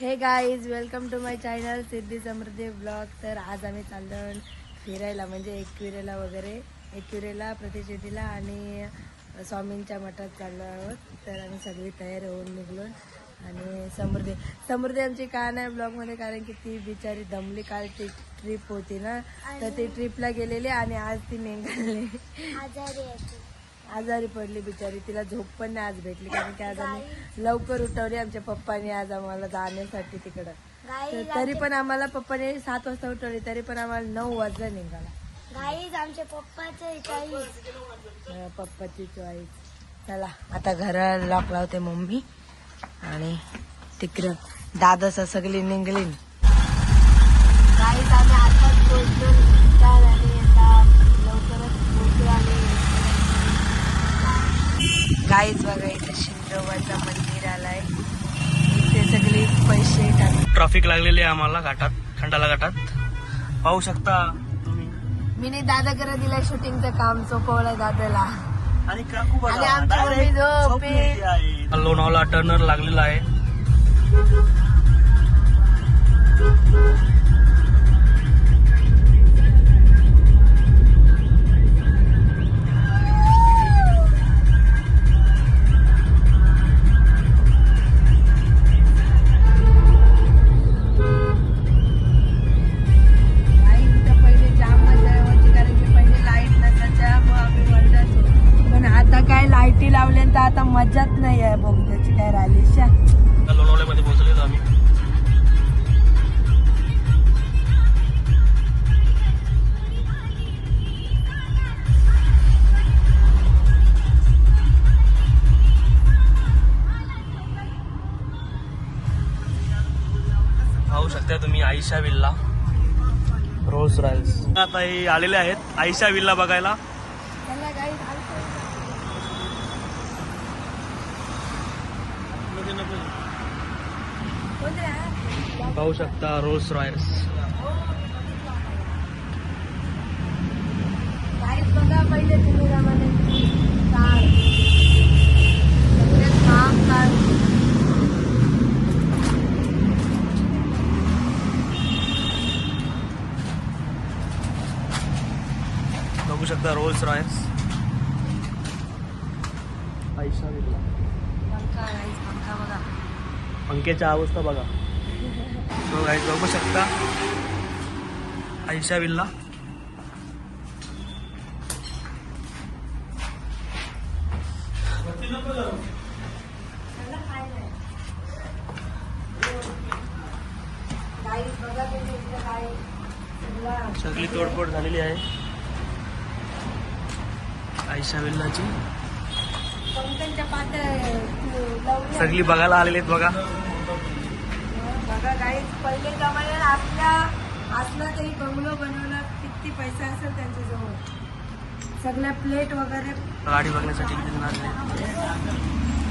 हे guys welcome to my channel Siddhi Samruddhi blog. तर आज आम्ही चाललो फिरायला म्हणजे एकविरेला प्रतिष्ठेला आणि स्वामींच्या मठात चाललो आहोत. तर आम्ही सगळी तयार होऊन निघलो आणि समृद्धी आमची का नाही ब्लॉगमध्ये, कारण की ती बिचारी दमली. काल ती ट्रिप होती ना, तर ती ट्रिपला गेलेली आणि आज ती निघाली आजारी पडली बिचारी. तिला झोप पण नाही आज भेटली, कारण की आज आम्ही लवकर उठवली आमच्या पप्पाने आज आम्हाला जाण्यासाठी तिकडं. तर तरी पण आम्हाला पप्पाने 7 वाजता उठवली, तरी पण आम्हाला 9 वाजता निघाला. आमच्या पप्पाची चॉईस. चला आता घराला लॉक लावते मम्मी आणि तिकडं दादासा सगळी निघली. गाईज आम्ही आताच पोहोचलो आणि आता लवकरच पोहोचलो. आणि गाईज बघा इथे शिंदोबाचं मंदिर आलाय. इथे सगळे पैसे टाकले. ट्रॅफिक लागलेली आहे आम्हाला घाटात, खंडाला घाटात पाहू शकता तुम्ही. मी दादाकडे दिलाय शूटिंगचं काम, सोपवलंय दादाला. आणि काकू बघा, आणि आमची मम्मी झोपली आहे. लोणावळा टर्नर लागलेला आहे. लाईटी लावल्यानंतर आता मजाच नाही आहे बघ त्याची काय राहिलीशा. लोणावळ्यामध्ये पोहोचलेलो आम्ही. पाहू शकता तुम्ही आयशा विल्ला, रोल्स रॉयल्स. आता हे आलेले आहेत आयशा विल्ला बघायला. पाहू शकता रोल्स रॉयल्स. बघा पहिले तुम्ही रमाने कार सगळ्यात महाग कार. बघू शकता रोल्स रॉयल्स आयशा विल्ला. पंखा बघा, पंख्याची अवस्था बघा. तो गाईज बघू शकता आयशा विल्ला. सगळी तोडफोड झालेली आहे आयशा विल्लाची. सगळी बघायला आलेली आहेत बघा. बघा गाईज पहिले जमान्यात असला तरी बंगलो बनवला, किती पैसा असेल त्यांच्याजवळ. सगळ्या प्लेट वगैरे गाडी बघण्यासाठी इथे आले.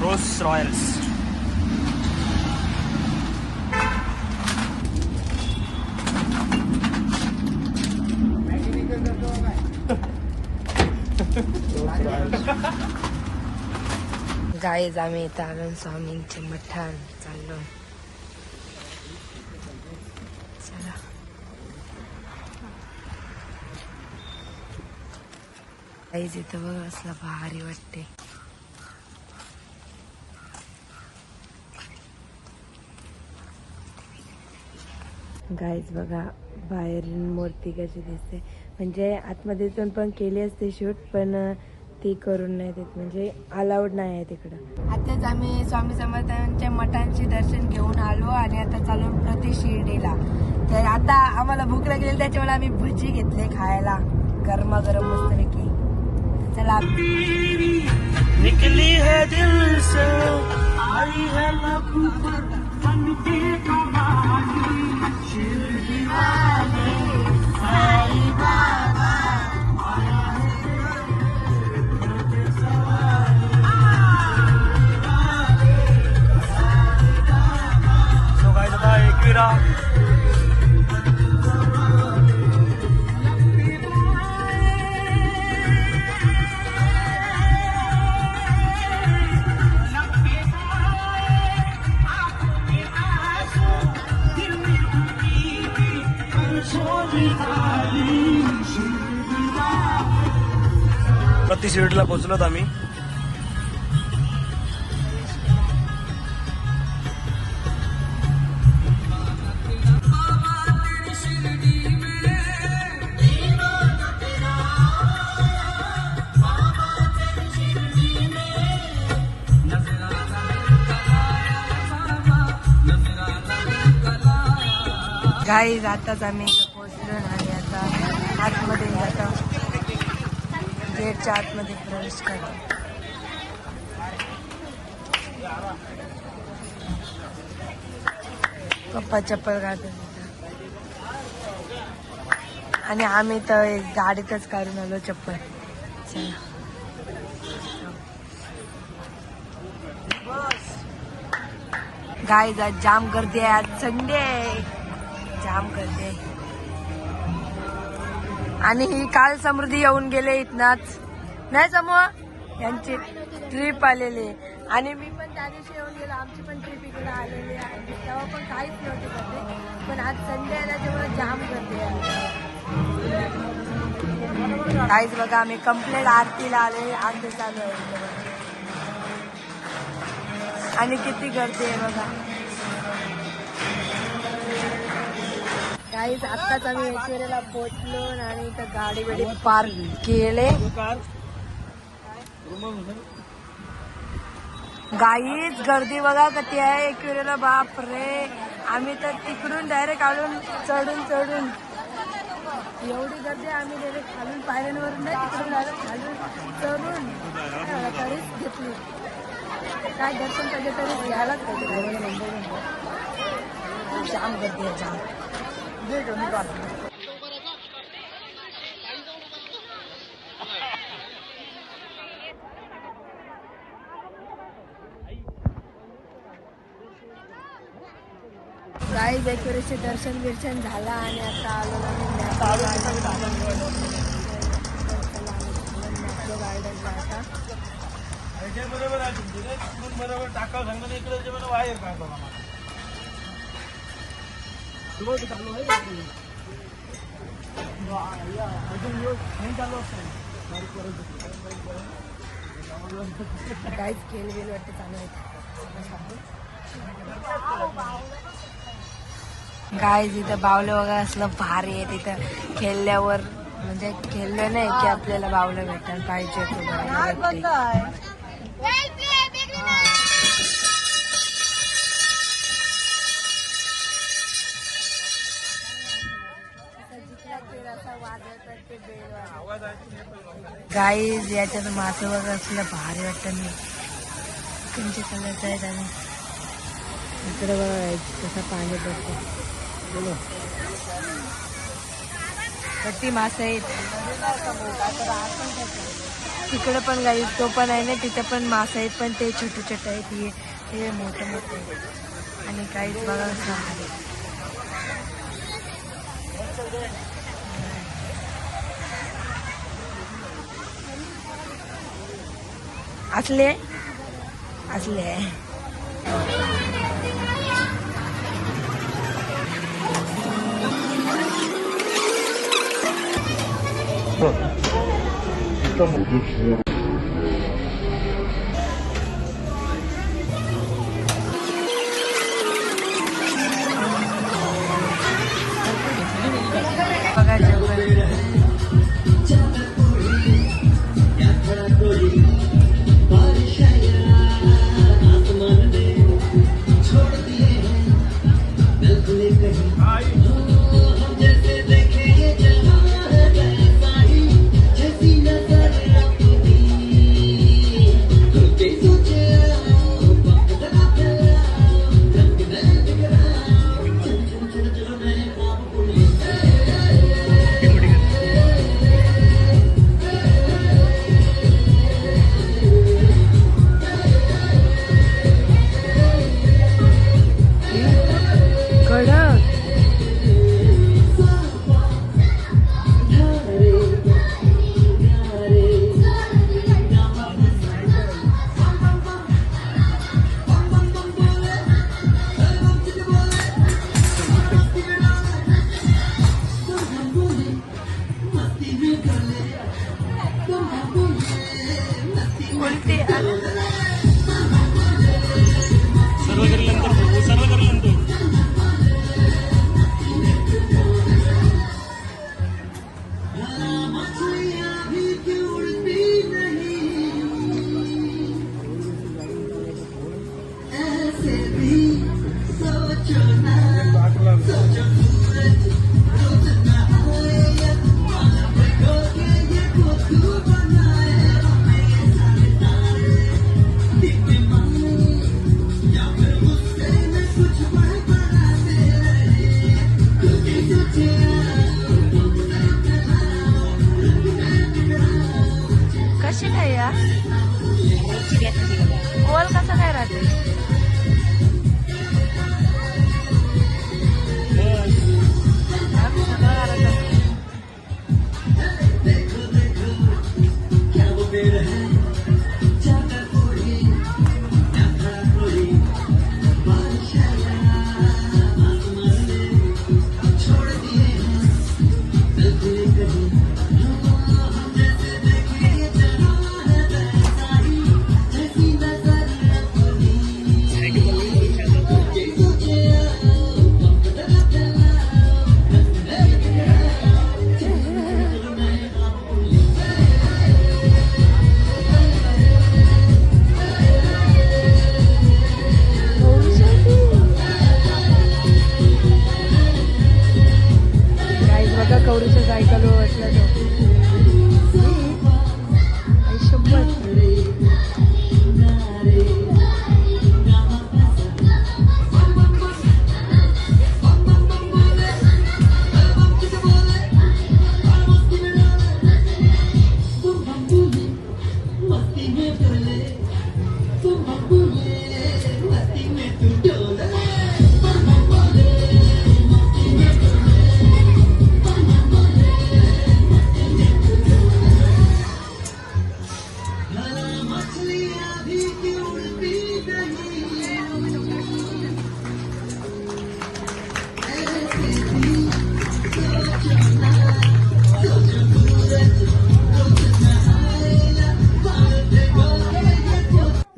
Rolls Royals. गाईज आम्ही इथं आलो स्वामींच्या मठान चाललो. चला गाईज इथं बघा असला भारी वाटते. गाईज बघा बाहेरून मूर्ती कशी दिसते, म्हणजे आतमध्ये पण केली असते शूट, पण ती करून नाही देत, म्हणजे अलाउड नाही आहे तिकडं. आताच आम्ही स्वामी समर्थांच्या मठांचे दर्शन घेऊन आलो आणि आता चालू प्रति शिर्डीला. तर आता आम्हाला भूक लागलेली, त्याच्यामुळे आम्ही भजी घेतले खायला गरमागरम मस्तपैकी. चला निकली है दिल से आई है लबों पर बनके कहानी शिर्डी वाले साईं बाबा. सो गाइस आता एकविरा प्रति शिर्डीला पोहोचलोत आम्ही. गाईज आताच आम्ही इथं पोहोचलो आणि आता आतमध्ये जातो, गेटच्या आतमध्ये प्रवेश करतो. पप्पा चप्पल काढतो आणि आम्ही तर गाडीतच काढून आलो चप्पल. चला गाईज आज जाम गर्दी आहे, आज संडे आहे, जाम गर्दी आहे. आणि ही काल समृद्धी येऊन गेले इथनाच नाही समूह यांची ट्रिप आलेली आणि मी पण त्या दिवशी येऊन गेलो, आमची पण ट्रिप इकडे आलेली आहे. तेव्हा पण काहीच नव्हती गर्दी, पण आज संडे आला तेव्हा जाम गर्दी आहे. काहीच बघा आम्ही कंप्लेंट आरतीला आले, आरती चालू आहे आणि किती गर्दी आहे बघा. काहीच आत्ताच आम्ही एकवेळेला पोहोचलो आणि इथं गाडी बिडी पार्क केले. गाईच गर्दी बघा किती आहे एकवेळेला, बाप रे. आम्ही तर तिकडून डायरेक्ट आलून चढून एवढी गर्दी, आम्ही डायरेक्ट खालून पायऱ्यांवरून नाही, तिकडून डायरेक्ट खालून चढून तरीच घेतली. काय दर्शन पाहिजे तरी घ्यायलाच पाहिजे. जाम गर्दी आहे, जाम. गाईज एक वेळेचे दर्शन बिर्शन झाला आणि आता आलो गार्डनला. आता काहीच खेळ बिल वाटते चालू आहे. गाईज इथं बावलं वगैरे असलं भारी आहे. तिथं खेळल्यावर म्हणजे खेळलं नाही की आपल्याला बावलं भेटायला पाहिजे. गाईज याच्यात मासे वगैरे असलं भारी वाटतं. नाही तुमचे कलरच आहेत आणि इकडे बघा कसं पाणी पडतं. किती मासे आहेत तिकडे पण. गाईज तो पण आहे ना, तिथे पण मासे आहेत, पण ते छोटे छोटे आहेत, हे मोठे मोठे आहेत. आणि काहीच बघा असले बघा जंगल.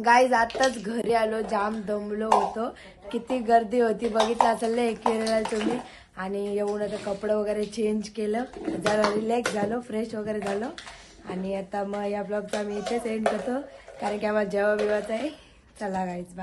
गाईज आताच घरी आलो, जाम दमलो होतो, किती गर्दी होती बघितलं असेल ना एकविरेला तुम्ही. आणि येऊन आता कपडे वगैरे चेंज केलं, जरा रिलॅक्स झालो, फ्रेश वगैरे झालो. आणि आता मग या ब्लॉगचा मी इथेच एंड करतो, कारण की आम्हाला जेव्हा बिवायचं आहे. चला गाईज.